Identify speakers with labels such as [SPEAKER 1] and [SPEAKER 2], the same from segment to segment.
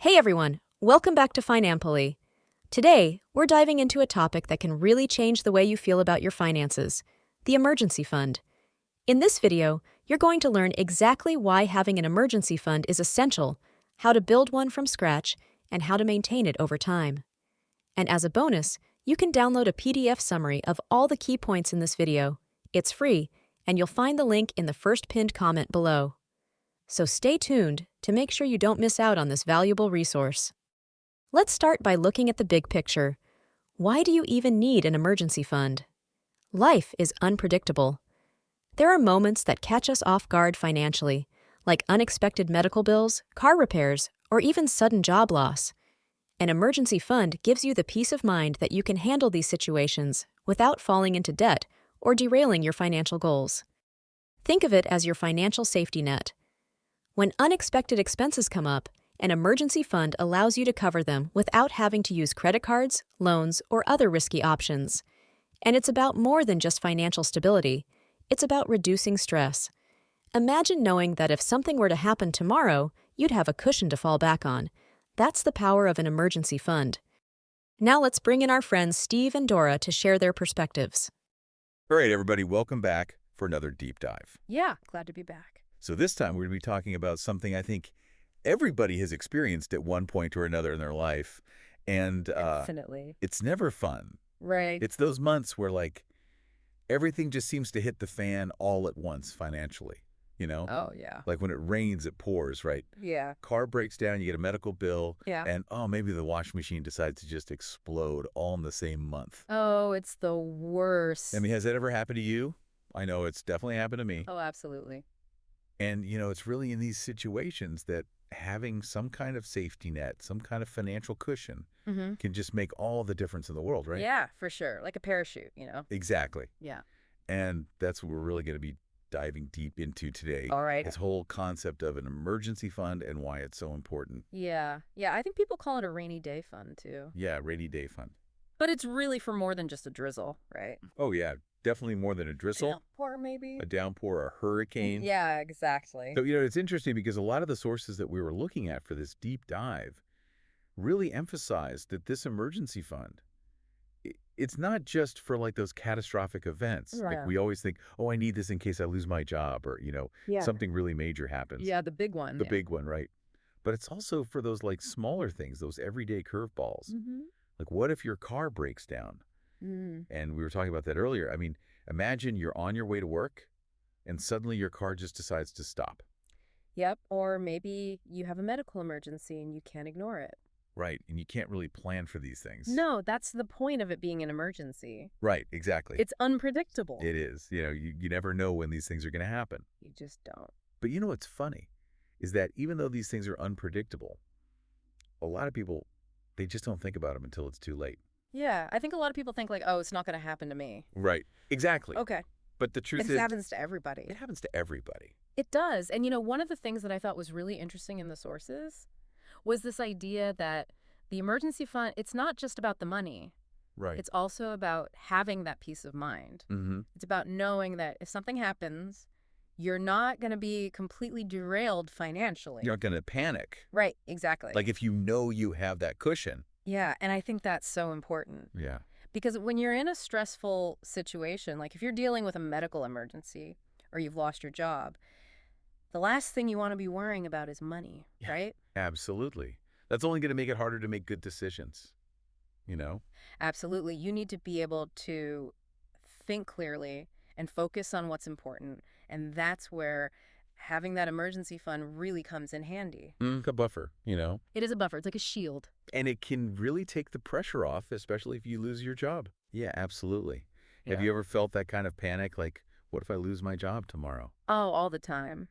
[SPEAKER 1] Hey everyone, welcome back to Finanpoly. Today, we're diving into a topic that can really change the way you feel about your finances, the emergency fund. In this video, you're going to learn exactly why having an emergency fund is essential, how to build one from scratch, and how to maintain it over time. And as a bonus, you can download a PDF summary of all the key points in this video. It's free, and you'll find the link in the first pinned comment below. So stay tuned to make sure you don't miss out on this valuable resource. Let's start by looking at the big picture. Why do you even need an emergency fund? Life is unpredictable. There are moments that catch us off guard financially, like unexpected medical bills, car repairs, or even sudden job loss. An emergency fund gives you the peace of mind that you can handle these situations without falling into debt or derailing your financial goals. Think of it as your financial safety net. When unexpected expenses come up, an emergency fund allows you to cover them without having to use credit cards, loans, or other risky options. And it's about more than just financial stability. It's about reducing stress. Imagine knowing that if something were to happen tomorrow, you'd have a cushion to fall back on. That's the power of an emergency fund. Now let's bring in our friends Steve and Dora to share their perspectives.
[SPEAKER 2] All right, everybody, welcome back for another deep dive.
[SPEAKER 3] Yeah, glad to be back.
[SPEAKER 2] So this time we're going to be talking about something I think everybody has experienced at one point or another in their life. And
[SPEAKER 3] Definitely.
[SPEAKER 2] it's never fun.
[SPEAKER 3] Right.
[SPEAKER 2] It's those months where, everything just seems to hit the fan all at once financially,
[SPEAKER 3] Oh, yeah.
[SPEAKER 2] Like when it rains, it pours, right?
[SPEAKER 3] Yeah.
[SPEAKER 2] Car breaks down, you get a medical bill,
[SPEAKER 3] Yeah.
[SPEAKER 2] and, maybe the washing machine decides to just explode all in the same month.
[SPEAKER 3] Oh, it's the worst.
[SPEAKER 2] I mean, has that ever happened to you? I know it's definitely happened to me.
[SPEAKER 3] Oh, absolutely.
[SPEAKER 2] And, it's really in these situations that having some kind of safety net, some kind of financial cushion
[SPEAKER 3] Mm-hmm.
[SPEAKER 2] can just make all the difference in the world, right?
[SPEAKER 3] Yeah, for sure. Like a parachute,
[SPEAKER 2] Exactly.
[SPEAKER 3] Yeah.
[SPEAKER 2] And that's what we're really going to be diving deep into today.
[SPEAKER 3] All right.
[SPEAKER 2] This whole concept of an emergency fund and why it's so important.
[SPEAKER 3] Yeah. Yeah, I think people call it a rainy day fund, too.
[SPEAKER 2] Yeah, rainy day fund.
[SPEAKER 3] But it's really for more than just a drizzle, right?
[SPEAKER 2] Oh, yeah. Definitely more than a drizzle,
[SPEAKER 3] Downpour, maybe?
[SPEAKER 2] a downpour, a hurricane.
[SPEAKER 3] Yeah, exactly.
[SPEAKER 2] So, it's interesting because a lot of the sources that we were looking at for this deep dive really emphasized that this emergency fund, it's not just for those catastrophic events.
[SPEAKER 3] Right.
[SPEAKER 2] Like we always think, oh, I need this in case I lose my job or,
[SPEAKER 3] Yeah.
[SPEAKER 2] something really major happens.
[SPEAKER 3] Yeah, the big one.
[SPEAKER 2] The big one, right? But it's also for those smaller things, those everyday curveballs.
[SPEAKER 3] Mm-hmm.
[SPEAKER 2] Like what if your car breaks down?
[SPEAKER 3] Mm.
[SPEAKER 2] And we were talking about that earlier. I mean, imagine you're on your way to work and suddenly your car just decides to stop.
[SPEAKER 3] Yep. Or maybe you have a medical emergency and you can't ignore it.
[SPEAKER 2] Right. And you can't really plan for these things.
[SPEAKER 3] No, that's the point of it being an emergency.
[SPEAKER 2] Right. Exactly.
[SPEAKER 3] It's unpredictable.
[SPEAKER 2] It is. You never know when these things are going to happen.
[SPEAKER 3] You just don't.
[SPEAKER 2] But what's funny is that even though these things are unpredictable, a lot of people, they just don't think about them until it's too late.
[SPEAKER 3] Yeah, I think a lot of people think oh, it's not going to happen to me.
[SPEAKER 2] Right. Exactly.
[SPEAKER 3] Okay.
[SPEAKER 2] But the truth
[SPEAKER 3] It
[SPEAKER 2] is,
[SPEAKER 3] happens to everybody.
[SPEAKER 2] it happens to everybody.
[SPEAKER 3] It does. And one of the things that I thought was really interesting in the sources was this idea that the emergency fund, it's not just about the money.
[SPEAKER 2] Right.
[SPEAKER 3] It's also about having that peace of mind.
[SPEAKER 2] Mm-hmm.
[SPEAKER 3] It's about knowing that if something happens, you're not going to be completely derailed financially.
[SPEAKER 2] You're not going to panic.
[SPEAKER 3] Right, exactly.
[SPEAKER 2] Like if you have that cushion.
[SPEAKER 3] Yeah, and I think that's so important.
[SPEAKER 2] Yeah.
[SPEAKER 3] Because when you're in a stressful situation, like if you're dealing with a medical emergency or you've lost your job, the last thing you want to be worrying about is money,
[SPEAKER 2] Yeah.
[SPEAKER 3] right?
[SPEAKER 2] Absolutely. That's only going to make it harder to make good decisions,
[SPEAKER 3] Absolutely. You need to be able to think clearly and focus on what's important. And that's where having that emergency fund really comes in handy.
[SPEAKER 2] A buffer,
[SPEAKER 3] It is a buffer. It's like a shield.
[SPEAKER 2] And it can really take the pressure off, especially if you lose your job. Yeah, absolutely. Have
[SPEAKER 3] Yeah.
[SPEAKER 2] you ever felt that kind of panic? Like, what if I lose my job tomorrow?
[SPEAKER 3] Oh, all the time.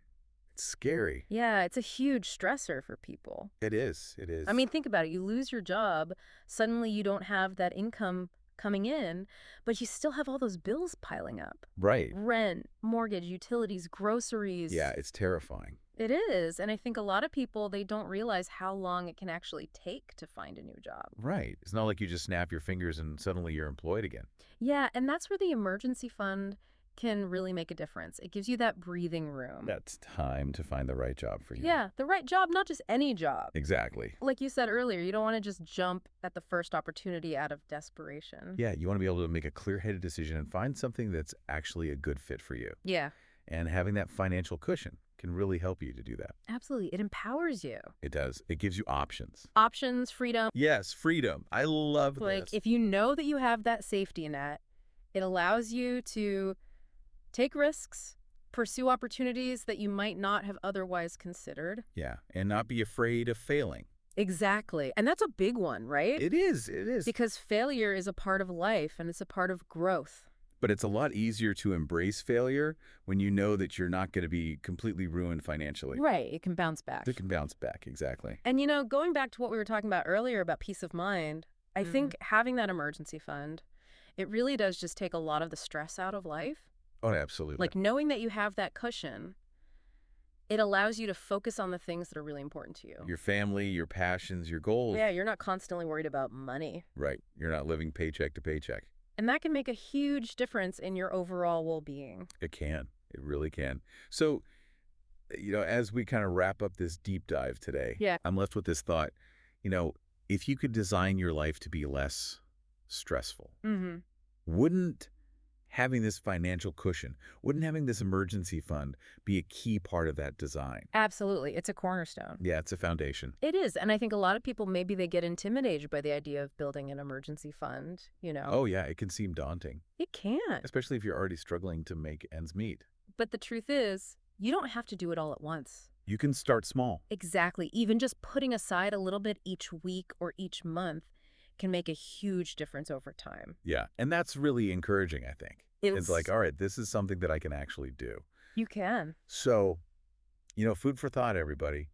[SPEAKER 2] It's scary.
[SPEAKER 3] Yeah, it's a huge stressor for people.
[SPEAKER 2] It is. It is.
[SPEAKER 3] I mean, think about it. You lose your job, suddenly you don't have that income coming in, but you still have all those bills piling up.
[SPEAKER 2] right.
[SPEAKER 3] Rent, mortgage, utilities, groceries.
[SPEAKER 2] Yeah, it's terrifying.
[SPEAKER 3] It is. And I think a lot of people, they don't realize how long it can actually take to find a new job.
[SPEAKER 2] Right. It's not like you just snap your fingers and suddenly you're employed again.
[SPEAKER 3] Yeah, and that's where the emergency fund can really make a difference. It gives you that breathing room.
[SPEAKER 2] That's time to find the right job for you.
[SPEAKER 3] Yeah, the right job, not just any job.
[SPEAKER 2] Exactly.
[SPEAKER 3] Like you said earlier, you don't want to just jump at the first opportunity out of desperation.
[SPEAKER 2] Yeah, you want to be able to make a clear-headed decision and find something that's actually a good fit for you.
[SPEAKER 3] Yeah,
[SPEAKER 2] And having that financial cushion can really help you to do that.
[SPEAKER 3] absolutely. It empowers you.
[SPEAKER 2] It does. It gives you options.
[SPEAKER 3] Options, freedom.
[SPEAKER 2] Yes, freedom. I love
[SPEAKER 3] Like,
[SPEAKER 2] this.
[SPEAKER 3] if you know that you have that safety net, it allows you to take risks, pursue opportunities that you might not have otherwise considered.
[SPEAKER 2] Yeah, and not be afraid of failing.
[SPEAKER 3] Exactly. And that's a big one, right?
[SPEAKER 2] It is. It is.
[SPEAKER 3] Because failure is a part of life and it's a part of growth.
[SPEAKER 2] But it's a lot easier to embrace failure when you know that you're not going to be completely ruined financially.
[SPEAKER 3] Right. It can bounce back.
[SPEAKER 2] It can bounce back, exactly.
[SPEAKER 3] And, going back to what we were talking about earlier about peace of mind, I think having that emergency fund, it really does just take a lot of the stress out of life.
[SPEAKER 2] Oh, absolutely.
[SPEAKER 3] Like knowing that you have that cushion, it allows you to focus on the things that are really important to you.
[SPEAKER 2] Your family, your passions, your goals.
[SPEAKER 3] Yeah, you're not constantly worried about money.
[SPEAKER 2] Right. You're not living paycheck to paycheck.
[SPEAKER 3] And that can make a huge difference in your overall well-being.
[SPEAKER 2] It can. It really can. So, as we kind of wrap up this deep dive today,
[SPEAKER 3] Yeah.
[SPEAKER 2] I'm left with this thought. If you could design your life to be less stressful,
[SPEAKER 3] Mm-hmm.
[SPEAKER 2] wouldn't having this financial cushion, wouldn't having this emergency fund be a key part of that design?
[SPEAKER 3] Absolutely. It's a cornerstone.
[SPEAKER 2] Yeah, it's a foundation.
[SPEAKER 3] It is. And I think a lot of people, maybe they get intimidated by the idea of building an emergency fund.
[SPEAKER 2] Oh, yeah, it can seem daunting,
[SPEAKER 3] It can.
[SPEAKER 2] especially if you're already struggling to make ends meet.
[SPEAKER 3] But the truth is, you don't have to do it all at once.
[SPEAKER 2] You can start small.
[SPEAKER 3] Exactly. Even just putting aside a little bit each week or each month can make a huge difference over time.
[SPEAKER 2] Yeah, and that's really encouraging, I think. It's like, all right, this is something that I can actually do.
[SPEAKER 3] You can.
[SPEAKER 2] So, food for thought, everybody.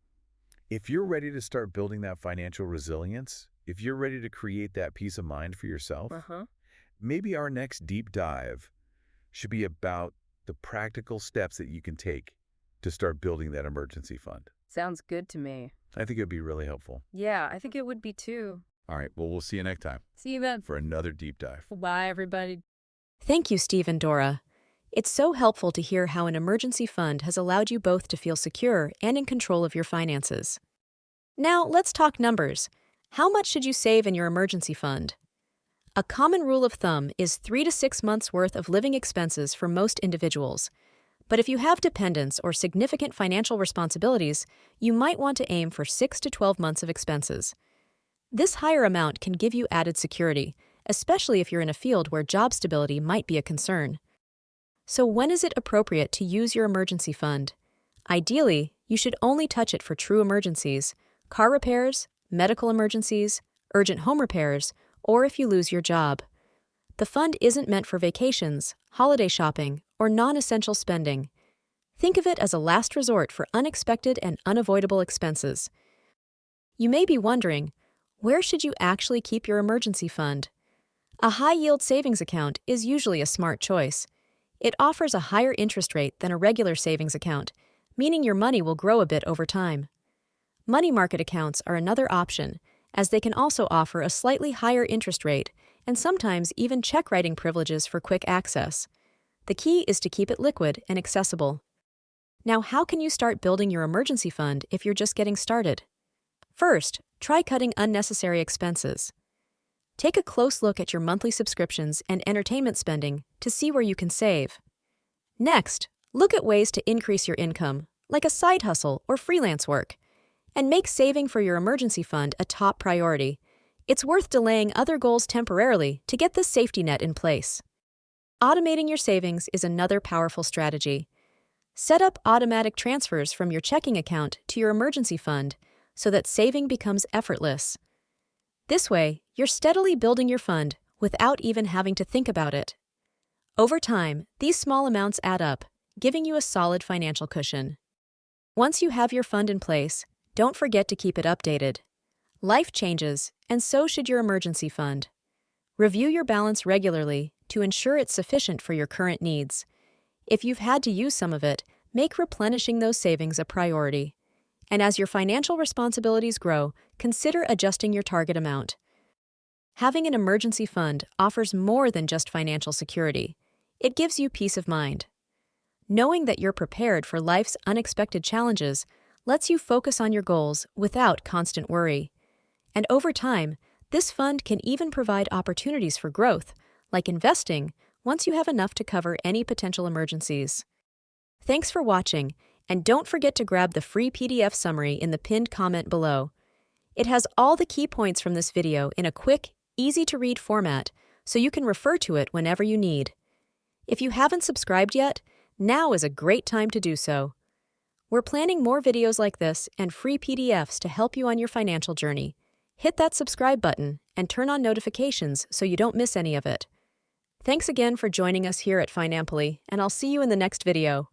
[SPEAKER 2] If you're ready to start building that financial resilience, if you're ready to create that peace of mind for yourself, maybe our next deep dive should be about the practical steps that you can take to start building that emergency fund.
[SPEAKER 3] Sounds good to me.
[SPEAKER 2] I think it would be really helpful.
[SPEAKER 3] Yeah, I think it would be too.
[SPEAKER 2] All right, well, we'll see you next time
[SPEAKER 3] See you then.
[SPEAKER 2] for another deep dive.
[SPEAKER 3] Bye, everybody.
[SPEAKER 1] Thank you, Steve and Dora. It's so helpful to hear how an emergency fund has allowed you both to feel secure and in control of your finances. Now, let's talk numbers. How much should you save in your emergency fund? A common rule of thumb is 3 to 6 months' worth of living expenses for most individuals. But if you have dependents or significant financial responsibilities, you might want to aim for 6 to 12 months of expenses. This higher amount can give you added security, especially if you're in a field where job stability might be a concern. So when is it appropriate to use your emergency fund? Ideally, you should only touch it for true emergencies, car repairs, medical emergencies, urgent home repairs, or if you lose your job. The fund isn't meant for vacations, holiday shopping, or non-essential spending. Think of it as a last resort for unexpected and unavoidable expenses. You may be wondering, where should you actually keep your emergency fund? A high-yield savings account is usually a smart choice. It offers a higher interest rate than a regular savings account, meaning your money will grow a bit over time. Money market accounts are another option, as they can also offer a slightly higher interest rate and sometimes even check writing privileges for quick access. The key is to keep it liquid and accessible. Now, how can you start building your emergency fund if you're just getting started? First, try cutting unnecessary expenses. Take a close look at your monthly subscriptions and entertainment spending to see where you can save. Next, look at ways to increase your income, like a side hustle or freelance work, and make saving for your emergency fund a top priority. It's worth delaying other goals temporarily to get this safety net in place. Automating your savings is another powerful strategy. Set up automatic transfers from your checking account to your emergency fund so that saving becomes effortless. This way, you're steadily building your fund without even having to think about it. Over time, these small amounts add up, giving you a solid financial cushion. Once you have your fund in place, don't forget to keep it updated. Life changes, and so should your emergency fund. Review your balance regularly to ensure it's sufficient for your current needs. If you've had to use some of it, make replenishing those savings a priority. And as your financial responsibilities grow, consider adjusting your target amount. Having an emergency fund offers more than just financial security. It gives you peace of mind. Knowing that you're prepared for life's unexpected challenges lets you focus on your goals without constant worry. And over time, this fund can even provide opportunities for growth, like investing, once you have enough to cover any potential emergencies. Thanks for watching, and don't forget to grab the free PDF summary in the pinned comment below. It has all the key points from this video in a quick, easy-to-read format, so you can refer to it whenever you need. If you haven't subscribed yet, now is a great time to do so. We're planning more videos like this and free PDFs to help you on your financial journey. Hit that subscribe button and turn on notifications so you don't miss any of it. Thanks again for joining us here at Finanpoly, and I'll see you in the next video.